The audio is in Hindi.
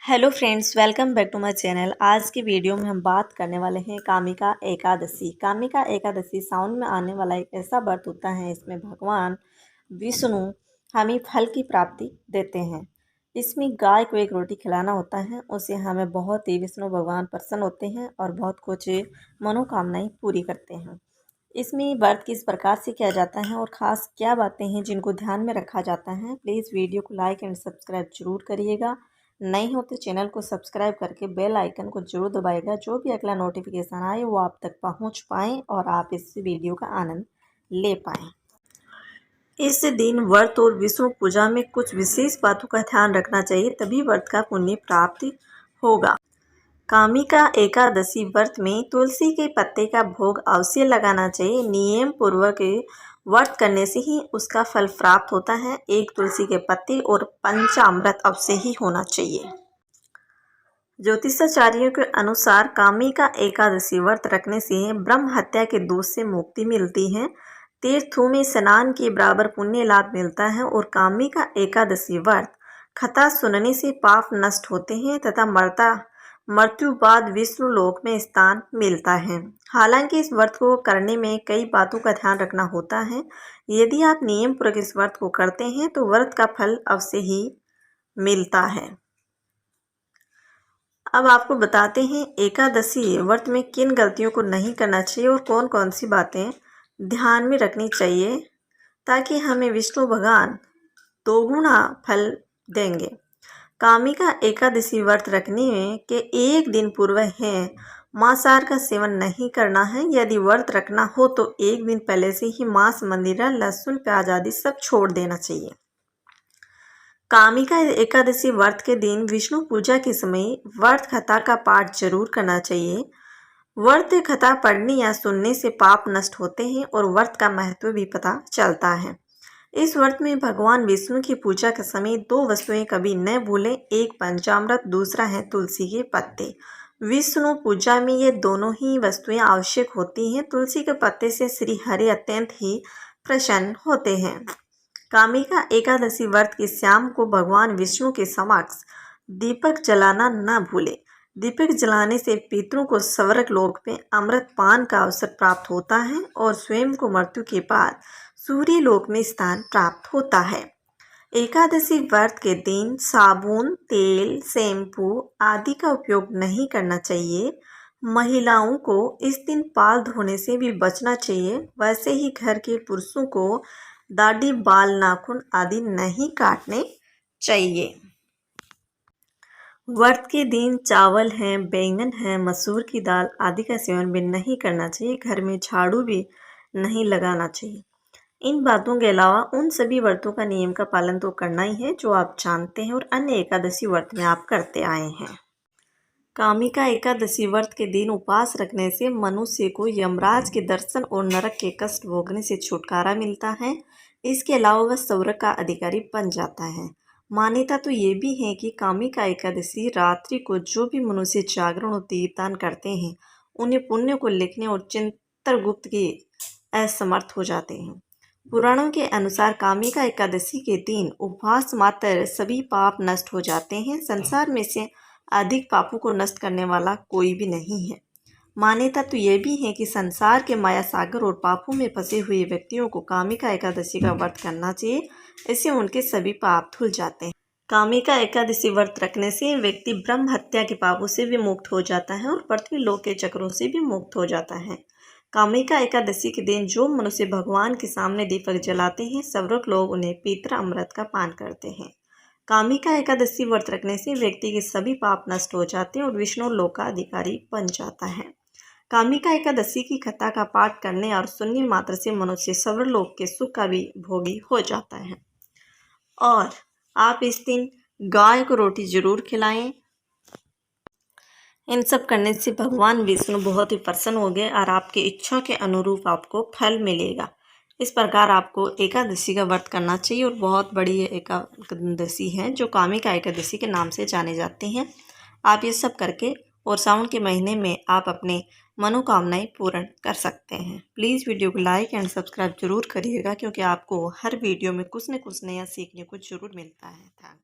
Hello friends, welcome back to my channel. आज की वीडियो में हम बात करने वाले हैं कामिका एकादशी। कामिका एकादशी सावन में आने वाला एक ऐसा व्रत होता है, इसमें भगवान विष्णु हमें फल की प्राप्ति देते हैं। इसमें गाय को एक रोटी खिलाना होता है, उससे हमें बहुत ही विष्णु भगवान प्रसन्न होते हैं और बहुत कुछ मनोकामनाएं पूरी करते हैं। इसमें व्रत किस प्रकार से किया जाता है और ख़ास क्या बातें हैं जिनको ध्यान में रखा जाता है, प्लीज़ वीडियो को लाइक एंड सब्सक्राइब जरूर करिएगा। नए हो तो चैनल को सब्सक्राइब करके बेल आइकन को जरूर दबाइएगा, जो भी अगला नोटिफिकेशन आए वो आप तक पहुंच पाए और आप इस वीडियो का आनंद ले पाएँ। इस दिन व्रत और विष्णु पूजा में कुछ विशेष बातों का ध्यान रखना चाहिए, तभी व्रत का पुण्य प्राप्त होगा। कामिका एकादशी व्रत में तुलसी के पत्ते का भोग अवश्य लगाना चाहिए। नियम पूर्वक व्रत करने से ही उसका फल प्राप्त होता है। एक तुलसी के पत्ते और पंचामृत अवश्य ही होना चाहिए। ज्योतिषाचार्यों के अनुसार कामिका एकादशी व्रत रखने से ब्रह्म हत्या के दोष से मुक्ति मिलती है। तीर्थों में स्नान के बराबर पुण्य लाभ मिलता है और कामिका एकादशी व्रत कथा सुनने से पाप नष्ट होते हैं तथा मृत्यु बाद विष्णु लोक में स्थान मिलता है। हालांकि इस व्रत को करने में कई बातों का ध्यान रखना होता है। यदि आप नियम पूर्वक इस व्रत को करते हैं तो व्रत का फल अवश्य ही मिलता है। अब आपको बताते हैं एकादशी व्रत में किन गलतियों को नहीं करना चाहिए और कौन कौन सी बातें ध्यान में रखनी चाहिए, ताकि हमें विष्णु भगवान दोगुना फल देंगे। कामिका एकादशी व्रत रखने के एक दिन पूर्व है मांसाहार का सेवन नहीं करना है। यदि व्रत रखना हो तो एक दिन पहले से ही मांस, मंदिरा, लहसुन, प्याज आदि सब छोड़ देना चाहिए। कामिका एकादशी व्रत के दिन विष्णु पूजा के समय व्रत कथा का पाठ जरूर करना चाहिए। व्रत कथा पढ़ने या सुनने से पाप नष्ट होते हैं और व्रत का महत्व भी पता चलता है। इस व्रत में भगवान विष्णु की पूजा के समय दो वस्तुएं कभी न भूलें, एक पंचामृत, दूसरा है तुलसी के पत्ते। विष्णु पूजा में ये दोनों ही वस्तुएं आवश्यक होती हैं। तुलसी के पत्ते से श्री हरि अत्यंत ही प्रसन्न होते हैं। कामिका एकादशी व्रत की शाम को भगवान विष्णु के समक्ष दीपक जलाना न भूले। दीपक जलाने से पितरों को स्वर्ग लोक में अमृत पान का अवसर प्राप्त होता है और स्वयं को मृत्यु के बाद सूर्य लोक में स्थान प्राप्त होता है। एकादशी व्रत के दिन साबुन, तेल, शैम्पू आदि का उपयोग नहीं करना चाहिए। महिलाओं को इस दिन बाल धोने से भी बचना चाहिए। वैसे ही घर के पुरुषों को दाढ़ी, बाल, नाखून आदि नहीं काटने चाहिए। व्रत के दिन चावल है, बैंगन है, मसूर की दाल आदि का सेवन भी नहीं करना चाहिए। घर में झाड़ू भी नहीं लगाना चाहिए। इन बातों के अलावा उन सभी व्रतों का नियम का पालन तो करना ही है जो आप जानते हैं और अन्य एकादशी व्रत में आप करते आए हैं। कामिका एकादशी व्रत के दिन उपवास रखने से मनुष्य को यमराज के दर्शन और नरक के कष्ट भोगने से छुटकारा मिलता है। इसके अलावा वह स्वर्ग का अधिकारी बन जाता है। मान्यता तो ये भी है कि कामिका एकादशी रात्रि को जो भी मनुष्य जागरण और दीपदान करते हैं उन्हें पुण्य को लिखने और चित्रगुप्त के असमर्थ हो जाते हैं। पुराणों के अनुसार कामिका एकादशी के दिन उपवास मात्र सभी पाप नष्ट हो जाते हैं। संसार में से अधिक पापों को नष्ट करने वाला कोई भी नहीं है। मान्यता तो यह भी है कि संसार के माया सागर और पापों में फंसे हुए व्यक्तियों को कामिका एकादशी का व्रत करना चाहिए। इससे उनके सभी पाप धुल जाते हैं। कामिका एकादशी व्रत रखने से व्यक्ति ब्रह्म हत्या के पापों से भी मुक्त हो जाता है और पृथ्वी लोक के चक्रों से भी मुक्त हो जाता है। कामिका एकादशी के दिन जो मनुष्य भगवान के सामने दीपक जलाते हैं, स्वर्ग लोग उन्हें पीतर अमृत का पान करते हैं। कामिका एकादशी व्रत रखने से व्यक्ति के सभी पाप नष्ट हो जाते हैं और विष्णु लोक का अधिकारी बन जाता है। कामिका एकादशी की कथा का पाठ करने और सुनने मात्र से मनुष्य स्वर्ग लोक के सुख का भी भोगी हो जाता है। और आप इस दिन गाय को रोटी जरूर खिलाएं। इन सब करने से भगवान विष्णु बहुत ही प्रसन्न हो गए और आपकी इच्छा के अनुरूप आपको फल मिलेगा। इस प्रकार आपको एकादशी का व्रत करना चाहिए और बहुत बड़ी एकादशी है जो कामिका एकादशी के नाम से जाने जाते हैं। आप ये सब करके और सावन के महीने में आप अपने मनोकामनाएं पूर्ण कर सकते हैं। प्लीज़ वीडियो को लाइक एंड सब्सक्राइब जरूर करिएगा, क्योंकि आपको हर वीडियो में कुछ न कुछ नया सीखने को जरूर मिलता है। थैंक